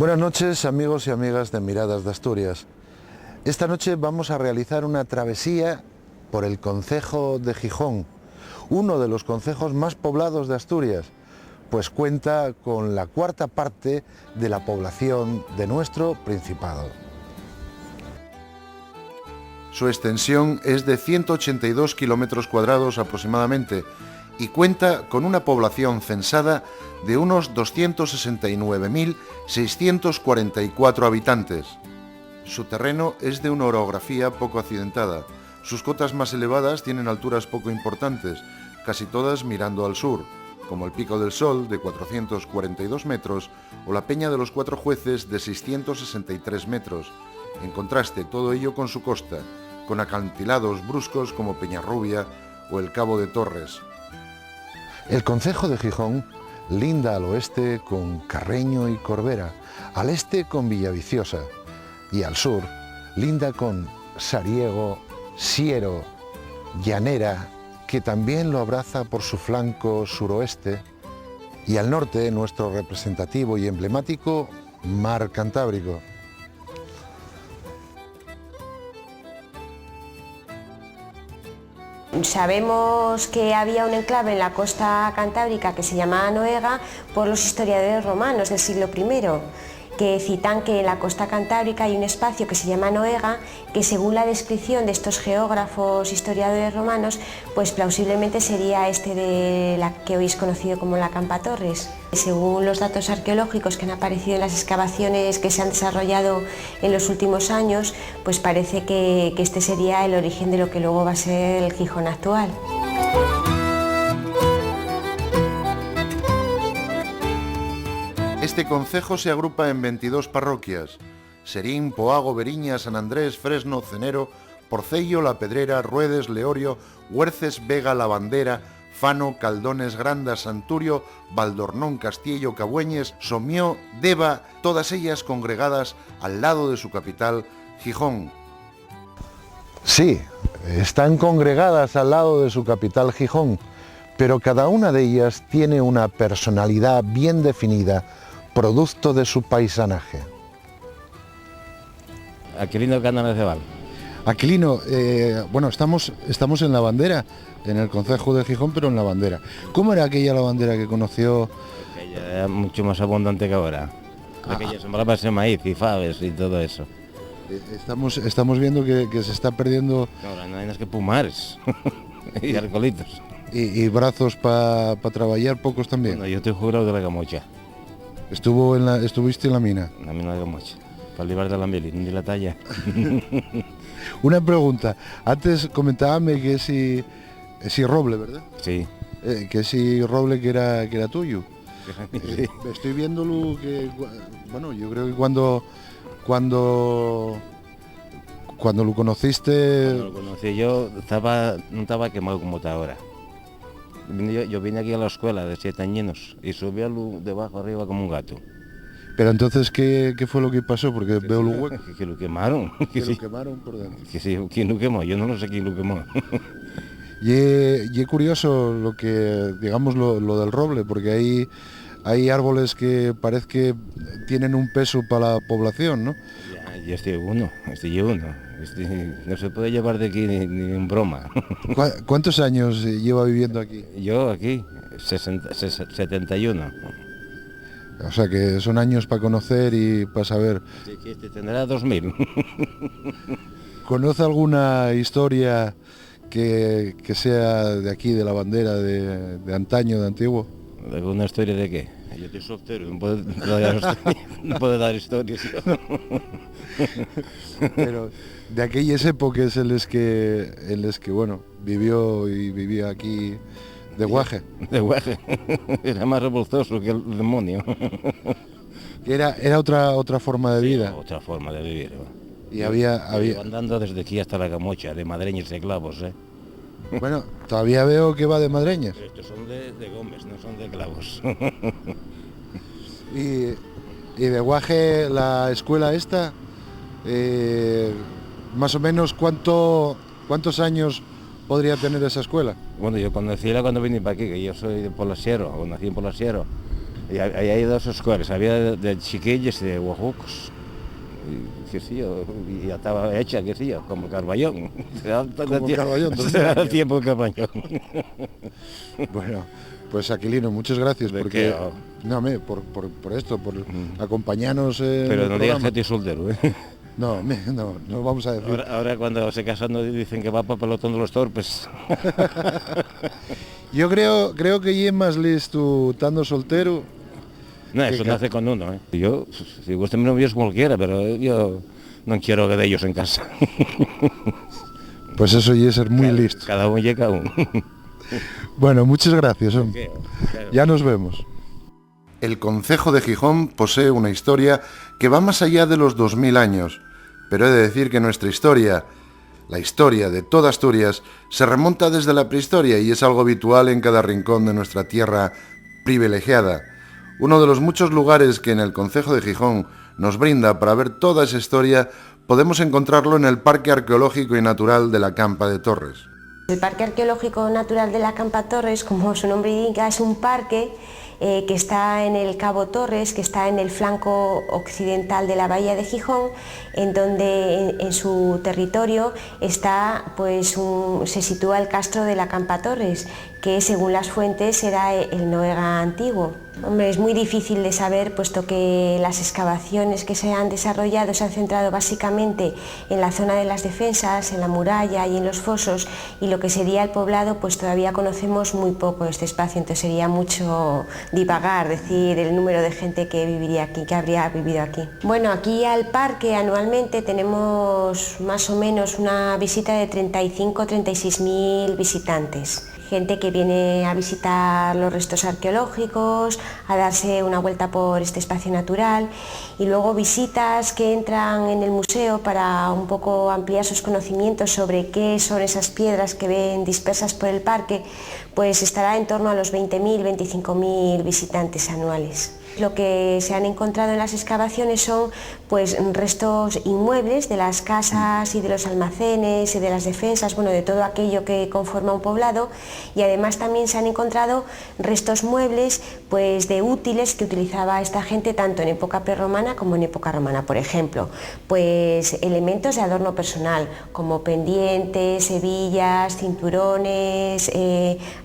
Buenas noches, amigos y amigas de Miradas de Asturias. Esta noche vamos a realizar una travesía por el concejo de Gijón, uno de los concejos más poblados de Asturias, pues cuenta con la cuarta parte de la población de nuestro Principado. Su extensión es de 182 kilómetros cuadrados aproximadamente y cuenta con una población censada de unos 269.644 habitantes. Su terreno es de una orografía poco accidentada. Sus cotas más elevadas tienen alturas poco importantes, casi todas mirando al sur, como el Pico del Sol, de 442 metros, o la Peña de los Cuatro Jueces, de 663 metros. En contraste, todo ello con su costa, con acantilados bruscos como Peñarrubia o el Cabo de Torres. El concejo de Gijón linda al oeste con Carreño y Corbera, al este con Villaviciosa y al sur linda con Sariego, Siero, Llanera, que también lo abraza por su flanco suroeste, y al norte nuestro representativo y emblemático Mar Cantábrico. Sabemos que había un enclave en la costa cantábrica que se llamaba Noega por los historiadores romanos del siglo I, que citan que en la costa cantábrica hay un espacio que se llama Noega, que según la descripción de estos geógrafos historiadores romanos, pues plausiblemente sería este de la que hoy es conocido como la Campa Torres. Según los datos arqueológicos que han aparecido en las excavaciones que se han desarrollado en los últimos años, pues parece que este sería el origen de lo que luego va a ser el Gijón actual. Este concejo se agrupa en 22 parroquias: Serín, Poago, Beriña, San Andrés, Fresno, Cenero, Porcello, La Pedrera, Ruedes, Leorio, Huerces, Vega, La Bandera, Fano, Caldones, Granda, Santurio, Valdornón, Castillo, Cabueñes, Somió, Deva, todas ellas congregadas al lado de su capital, Gijón. Sí, están congregadas al lado de su capital, Gijón, pero cada una de ellas tiene una personalidad bien definida, producto de su paisanaje. Aquilino Candameceval. Aquilino, bueno, estamos en La Bandera, en el concejo de Gijón, pero en La Bandera. ¿Cómo era aquella La Bandera que conoció? Aquella era mucho más abundante que ahora. Aquella sembraba ese maíz y faves y todo eso. Estamos viendo que se está perdiendo. Ahora no hay más que pumares y arcolitos. Y brazos para trabajar, pocos también. Bueno, yo estoy jurado de la Gamocha. ¿Estuviste en la mina? En la mina de Gamocha. Para librar de la mili, ni la talla. Una pregunta. Antes comentábame que si roble, ¿verdad? Sí. Que si roble que era tuyo. Sí. Estoy viéndolo que, bueno, yo creo que cuando lo conociste. Cuando lo conocí yo no estaba quemado como está ahora. Yo vine aquí a la escuela de 7 añinos y subí de abajo arriba como un gato. Pero entonces, ¿qué fue lo que pasó? Porque veo los huecos. Que lo quemaron. Que sí. lo quemaron por dentro. Que sí, ¿quién lo quemó? Yo no lo sé quién lo quemó. Y es curioso lo que, digamos, lo del roble, porque hay árboles que parece que tienen un peso para la población, ¿no? Ya estoy uno. No se puede llevar de aquí ni en broma. ¿Cuántos años lleva viviendo aquí? Yo aquí, 71. O sea que son años para conocer y para saber. Sí, que tendrá 2000. ¿Conoce alguna historia que sea de aquí, de La Bandera, de antaño, de antiguo? ¿Alguna historia de qué? Yo estoy soltero, no puedo dar historias. Pero de aquellas épocas en las que bueno, vivía aquí de guaje. De guaje. Era más revoltoso que el demonio. Era otra forma de vida. Sí, otra forma de vivir. Y había andando desde aquí hasta la Gamocha, de madreñas y clavos, ¿eh? Bueno, todavía veo que va de madreñas. Estos son de gómez, no son de clavos. Y de guaje, la escuela esta, más o menos cuántos años podría tener esa escuela. Bueno, yo conocí cuando vine para aquí, que yo soy de Polasiero, o nací en Polasiero. Y ahí hay dos escuelas, había de chiquillos y de guajucos. Y, y ya estaba hecha, como Carballón. Como Carballón, Era tiempo de Carballón. Bueno, pues Aquilino, muchas gracias porque... qué? No, por esto, por acompañarnos en Pero el no digas programa. que estoy soltero, ¿eh? No vamos a decir. Ahora cuando se casan dicen que va para pelotón de los torpes. Yo creo que ya es más listo estando soltero. No, eso nace con uno, ¿eh? Yo, si gusta mi novio es cualquiera, pero yo no quiero que de ellos en casa. Pues eso ya es ser muy listo. Cada uno llega uno. Bueno, muchas gracias, hombre. Ya nos vemos. El concejo de Gijón posee una historia que va más allá de los 2000 años, pero he de decir que nuestra historia, la historia de toda Asturias, se remonta desde la prehistoria y es algo habitual en cada rincón de nuestra tierra privilegiada. Uno de los muchos lugares que en el concejo de Gijón nos brinda para ver toda esa historia, podemos encontrarlo en el Parque Arqueológico y Natural de la Campa de Torres. El Parque Arqueológico Natural de la Campa Torres, como su nombre indica, es un parque que está en el Cabo Torres, que está en el flanco occidental de la bahía de Gijón, en donde en su territorio está, se sitúa el castro de la Campa Torres, que según las fuentes era el Noega antiguo. Hombre, es muy difícil de saber, puesto que las excavaciones que se han desarrollado se han centrado básicamente en la zona de las defensas, en la muralla y en los fosos, y lo que sería el poblado, pues todavía conocemos muy poco este espacio, entonces sería mucho divagar, decir el número de gente que viviría aquí, que habría vivido aquí. Bueno, aquí al parque anualmente tenemos más o menos una visita de 35-36.000 visitantes. Gente que viene a visitar los restos arqueológicos, a darse una vuelta por este espacio natural, y luego visitas que entran en el museo para un poco ampliar sus conocimientos sobre qué son esas piedras que ven dispersas por el parque, pues estará en torno a los 20.000-25.000 visitantes anuales. Lo que se han encontrado en las excavaciones son restos inmuebles de las casas y de los almacenes y de las defensas, de todo aquello que conforma un poblado, y además también se han encontrado restos muebles de útiles que utilizaba esta gente tanto en época prerromana como en época romana. Por ejemplo, elementos de adorno personal como pendientes, hebillas, cinturones,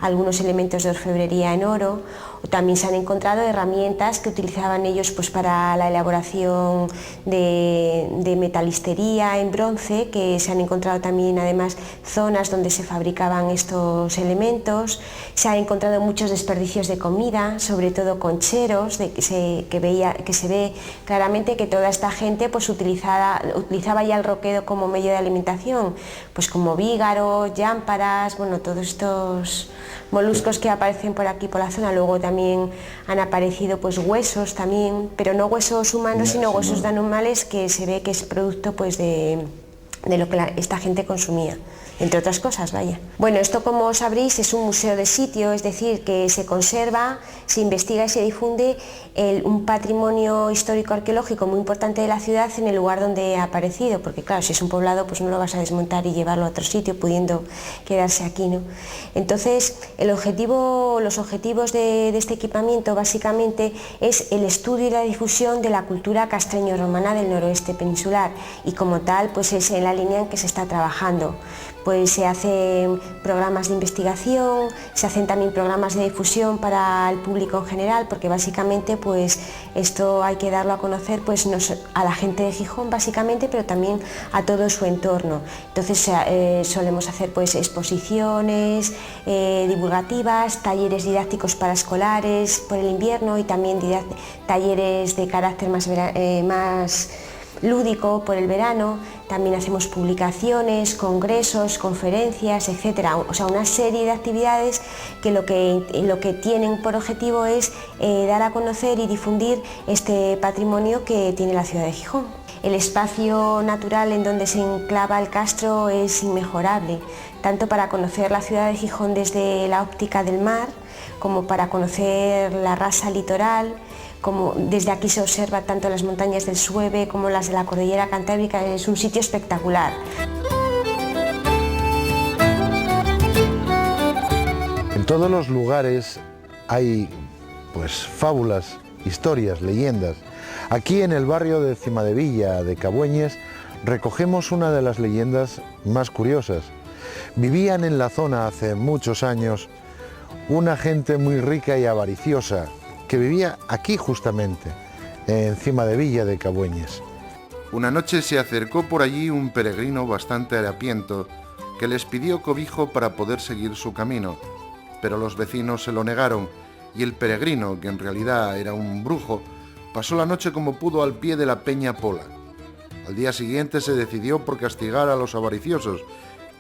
algunos elementos de orfebrería en oro. También se han encontrado herramientas que utilizaban ellos para la elaboración de metalistería en bronce, que se han encontrado también además zonas donde se fabricaban estos elementos. Se han encontrado muchos desperdicios de comida, sobre todo concheros, que se ve claramente que toda esta gente utilizaba ya el roquedo como medio de alimentación, como vígaros, llámparas, todos estos moluscos que aparecen por aquí por la zona. Luego también han aparecido huesos también, pero no huesos humanos, sino huesos de animales, que se ve que es producto de lo que esta gente consumía, entre otras cosas, vaya. Bueno, esto, como sabréis, es un museo de sitio, es decir, que se conserva, se investiga y se difunde un patrimonio histórico-arqueológico muy importante de la ciudad en el lugar donde ha aparecido, porque claro, si es un poblado, no lo vas a desmontar y llevarlo a otro sitio, pudiendo quedarse aquí, ¿no? Entonces, los objetivos de este equipamiento básicamente es el estudio y la difusión de la cultura castreño-romana del noroeste peninsular, y como tal, es en la línea en que se está trabajando. Se hacen programas de investigación, se hacen también programas de difusión para el público en general, porque básicamente esto hay que darlo a conocer a la gente de Gijón básicamente, pero también a todo su entorno. Entonces solemos hacer exposiciones divulgativas, talleres didácticos para escolares por el invierno, y también talleres de carácter más lúdico por el verano. También hacemos publicaciones, congresos, conferencias, etcétera. O sea, una serie de actividades que lo que tienen por objetivo es dar a conocer y difundir este patrimonio que tiene la ciudad de Gijón. El espacio natural en donde se enclava el castro es inmejorable, tanto para conocer la ciudad de Gijón desde la óptica del mar, como para conocer la rasa litoral. Como desde aquí se observa tanto las montañas del Sueve como las de la cordillera cantábrica. Es un sitio espectacular. En todos los lugares hay pues fábulas, historias, leyendas. Aquí en el barrio de Cimadevilla de Cabueñes recogemos una de las leyendas más curiosas. Vivían en la zona hace muchos años una gente muy rica y avariciosa que vivía aquí justamente, en Cimadevilla de Cabueñes. Una noche se acercó por allí un peregrino bastante harapiento que les pidió cobijo para poder seguir su camino, pero los vecinos se lo negaron y el peregrino, que en realidad era un brujo, pasó la noche como pudo al pie de la Peña Pola. Al día siguiente se decidió por castigar a los avariciosos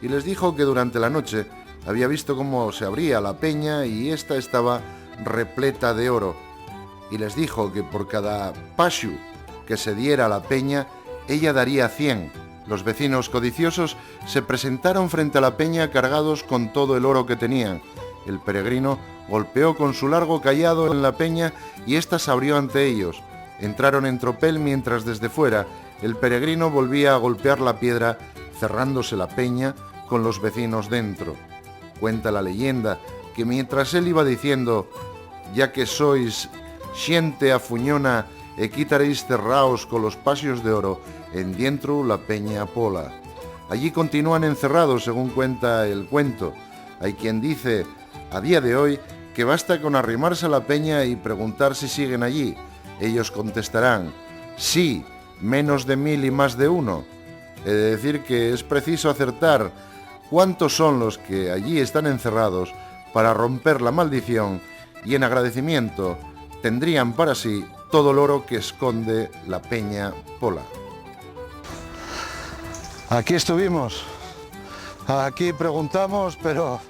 y les dijo que durante la noche había visto cómo se abría la peña y ésta estaba repleta de oro, y les dijo que por cada pashu que se diera a la peña, ella daría 100. Los vecinos codiciosos se presentaron frente a la peña cargados con todo el oro que tenían. El peregrino golpeó con su largo cayado en la peña y ésta se abrió ante ellos. Entraron en tropel mientras desde fuera el peregrino volvía a golpear la piedra, cerrándose la peña con los vecinos dentro. Cuenta la leyenda que mientras él iba diciendo: «Ya que sois xente afuñona e quitaréis cerraos con los pasios de oro en dientro la Peña Pola». Allí continúan encerrados, según cuenta el cuento. Hay quien dice a día de hoy que basta con arrimarse a la peña y preguntar si siguen allí. Ellos contestarán: sí, menos de 1000 y más de uno. He de decir que es preciso acertar cuántos son los que allí están encerrados para romper la maldición, y en agradecimiento tendrían para sí todo el oro que esconde la Peña Pola. Aquí estuvimos, aquí preguntamos, pero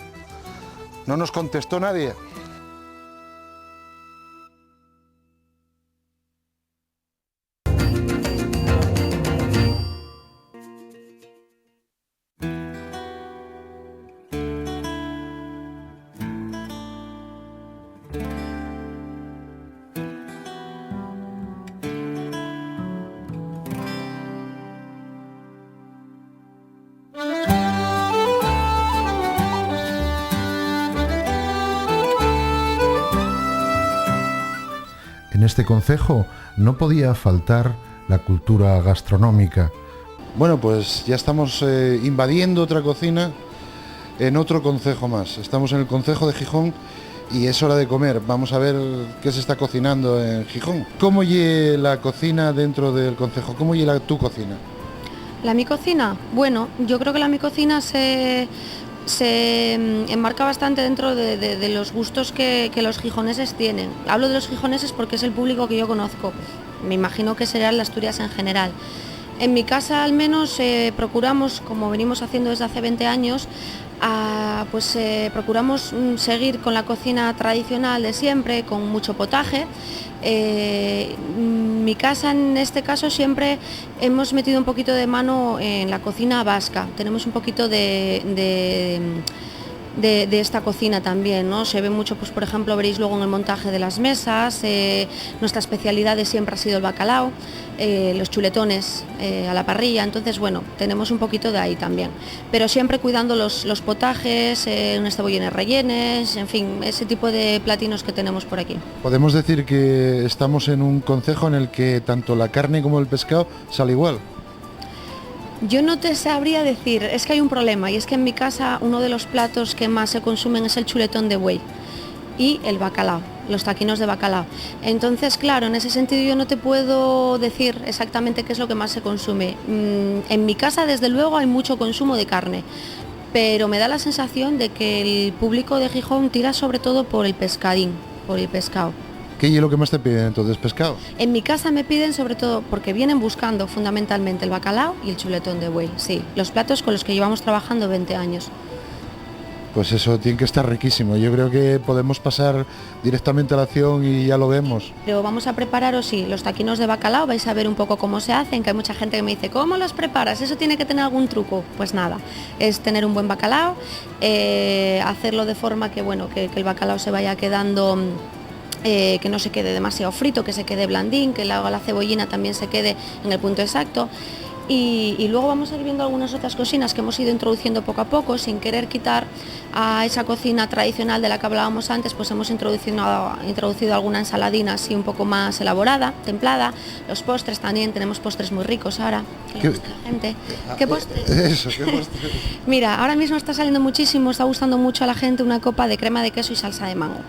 no nos contestó nadie. En este concejo no podía faltar la cultura gastronómica. Bueno, pues ya estamos invadiendo otra cocina en otro concejo más. Estamos en el concejo de Gijón y es hora de comer. Vamos a ver qué se está cocinando en Gijón. ¿Cómo lle la cocina dentro del concejo? ¿Cómo lle tu cocina? Mi cocina, bueno, yo creo que mi cocina se enmarca bastante dentro de los gustos que los gijoneses tienen. Hablo de los gijoneses porque es el público que yo conozco. Me imagino que será en Asturias en general. En mi casa al menos procuramos, como venimos haciendo desde hace 20 años, procuramos seguir con la cocina tradicional de siempre, con mucho potaje. Mi casa en este caso siempre hemos metido un poquito de mano en la cocina vasca. Tenemos un poquito de esta cocina también, ¿no? Se ve mucho, pues por ejemplo, veréis luego en el montaje de las mesas, nuestra especialidad de siempre ha sido el bacalao, los chuletones a la parrilla, entonces bueno, tenemos un poquito de ahí también, pero siempre cuidando los potajes, unas cebollines rellenes, en fin, ese tipo de platinos que tenemos por aquí. Podemos decir que estamos en un concejo en el que tanto la carne como el pescado sale igual. Yo no te sabría decir, es que hay un problema y es que en mi casa uno de los platos que más se consumen es el chuletón de buey y el bacalao, los taquinos de bacalao. Entonces, claro, en ese sentido yo no te puedo decir exactamente qué es lo que más se consume. En mi casa, desde luego, hay mucho consumo de carne, pero me da la sensación de que el público de Gijón tira sobre todo por el pescadín, por el pescado. ¿Qué es lo que más te piden entonces? ¿Pescado? En mi casa me piden sobre todo porque vienen buscando fundamentalmente el bacalao y el chuletón de buey, sí, los platos con los que llevamos trabajando 20 años. Pues eso tiene que estar riquísimo. Yo creo que podemos pasar directamente a la acción y ya lo vemos. Pero vamos a prepararos, sí, los taquinos de bacalao, vais a ver un poco cómo se hacen, que hay mucha gente que me dice, ¿cómo los preparas? ¿Eso tiene que tener algún truco? Pues nada, es tener un buen bacalao, hacerlo de forma que, bueno, que el bacalao se vaya quedando... que no se quede demasiado frito, que se quede blandín, que la cebollina también se quede en el punto exacto. Y luego vamos a ir viendo algunas otras cocinas que hemos ido introduciendo poco a poco, sin querer quitar a esa cocina tradicional de la que hablábamos antes, pues hemos introducido alguna ensaladina así un poco más elaborada, templada. Los postres también, tenemos postres muy ricos ahora, que le gusta a la gente. ¿Qué postres? Eso, ¿qué postres? Mira, ahora mismo está saliendo muchísimo, está gustando mucho a la gente una copa de crema de queso y salsa de mango.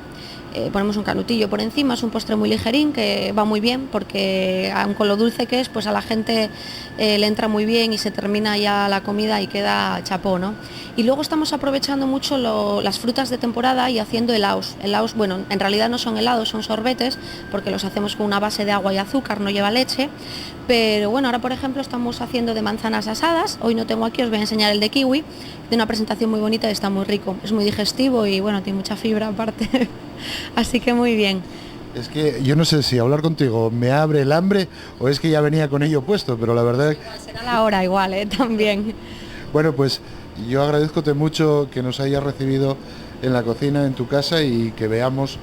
Ponemos un canutillo por encima, es un postre muy ligerín que va muy bien porque aun con lo dulce que es, pues a la gente le entra muy bien y se termina ya la comida y queda chapó, ¿no? Y luego estamos aprovechando mucho las frutas de temporada y haciendo helados. Helados, bueno, en realidad no son helados, son sorbetes, porque los hacemos con una base de agua y azúcar, no lleva leche. Pero bueno, ahora por ejemplo estamos haciendo de manzanas asadas, hoy no tengo aquí, os voy a enseñar el de kiwi, de una presentación muy bonita y está muy rico, es muy digestivo y bueno, tiene mucha fibra aparte, así que muy bien. Es que yo no sé si hablar contigo me abre el hambre o es que ya venía con ello puesto, pero la verdad... Será la hora igual, también. Bueno, pues yo agradezcote mucho que nos hayas recibido en la cocina, en tu casa y que veamos...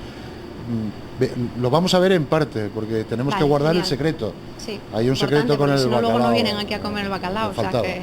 Lo vamos a ver en parte, porque tenemos que guardar el secreto. Sí, hay un secreto con el si no, bacalao. Luego no vienen aquí a comer el bacalao, o sea que...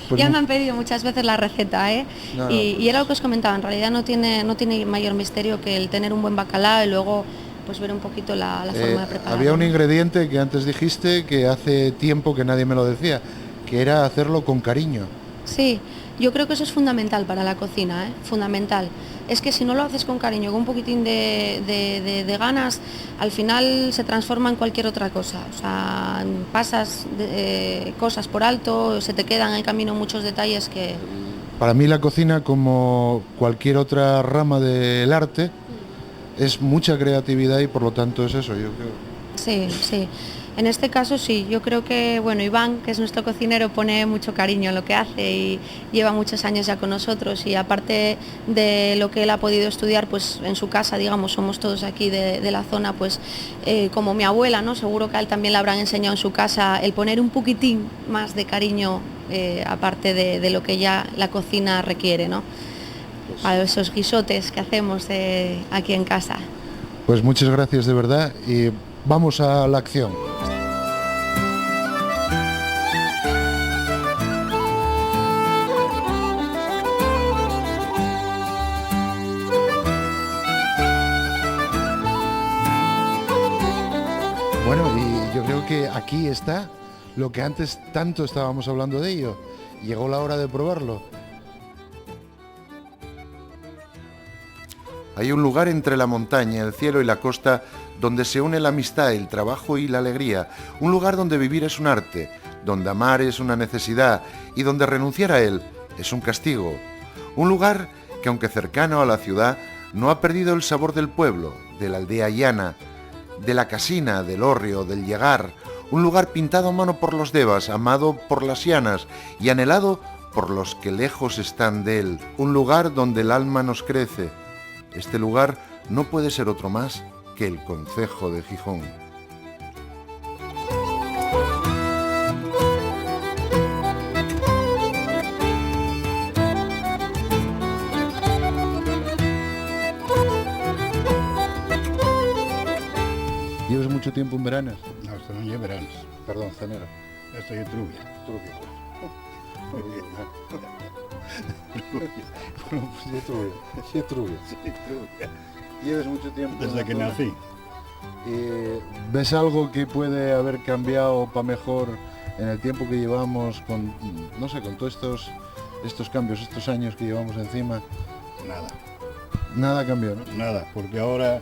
Pues ya me han pedido muchas veces la receta, No, y era lo que os comentaba, en realidad no tiene mayor misterio que el tener un buen bacalao y luego pues ver un poquito la forma de prepararlo. Había un ingrediente que antes dijiste que hace tiempo que nadie me lo decía, que era hacerlo con cariño. Sí, yo creo que eso es fundamental para la cocina, fundamental. Es que si no lo haces con cariño, con un poquitín de ganas, al final se transforma en cualquier otra cosa. O sea, pasas cosas por alto, se te quedan en el camino muchos detalles que... Para mí la cocina, como cualquier otra rama del arte, es mucha creatividad y por lo tanto es eso, yo creo. Sí, sí. En este caso sí, yo creo que bueno, Iván, que es nuestro cocinero, pone mucho cariño en lo que hace y lleva muchos años ya con nosotros y aparte de lo que él ha podido estudiar pues en su casa, digamos, somos todos aquí de la zona, pues como mi abuela, ¿no? Seguro que a él también le habrán enseñado en su casa el poner un poquitín más de cariño aparte de lo que ya la cocina requiere, ¿no? Para esos guisotes que hacemos aquí en casa. Pues muchas gracias de verdad y vamos a la acción. Bueno, y yo creo que aquí está lo que antes tanto estábamos hablando de ello. Llegó la hora de probarlo. Hay un lugar entre la montaña, el cielo y la costa donde se une la amistad, el trabajo y la alegría. Un lugar donde vivir es un arte, donde amar es una necesidad y donde renunciar a él es un castigo. Un lugar que, aunque cercano a la ciudad, no ha perdido el sabor del pueblo, de la aldea llana, de la casina, del hórreo, del llegar. Un lugar pintado a mano por los devas, amado por las llanas y anhelado por los que lejos están de él. Un lugar donde el alma nos crece. Este lugar no puede ser otro más que el concejo de Gijón. ¿Llevas mucho tiempo en Veranas? No, esto no es Veranas. Perdón, Cenero. Esto es Trubia. Bueno, pues sí, Trubia. Llevas mucho tiempo. Desde que nací. ¿Ves algo que puede haber cambiado para mejor en el tiempo que llevamos con, no sé, con todos estos cambios, estos años que llevamos encima? Nada. Nada cambió, ¿no? Nada, porque ahora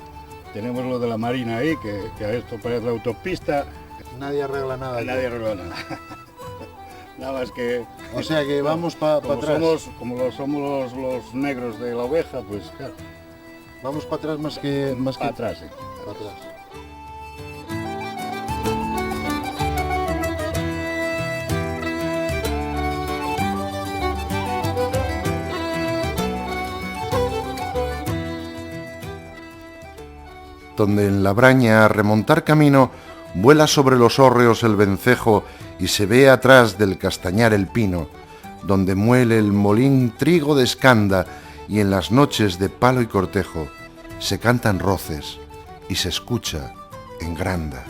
tenemos lo de la Marina ahí, que a esto parece la autopista. Nadie arregla nada. Nadie arregla nada. Nada más que... O sea que vamos para atrás. Como somos los negros de la oveja, pues claro. Vamos para atrás más que... Para atrás, sí. Para atrás. Donde en la braña, a remontar camino, vuela sobre los hórreos el vencejo y se ve atrás del castañar el pino, donde muele el molín trigo de escanda y en las noches de palo y cortejo se cantan roces y se escucha en granda.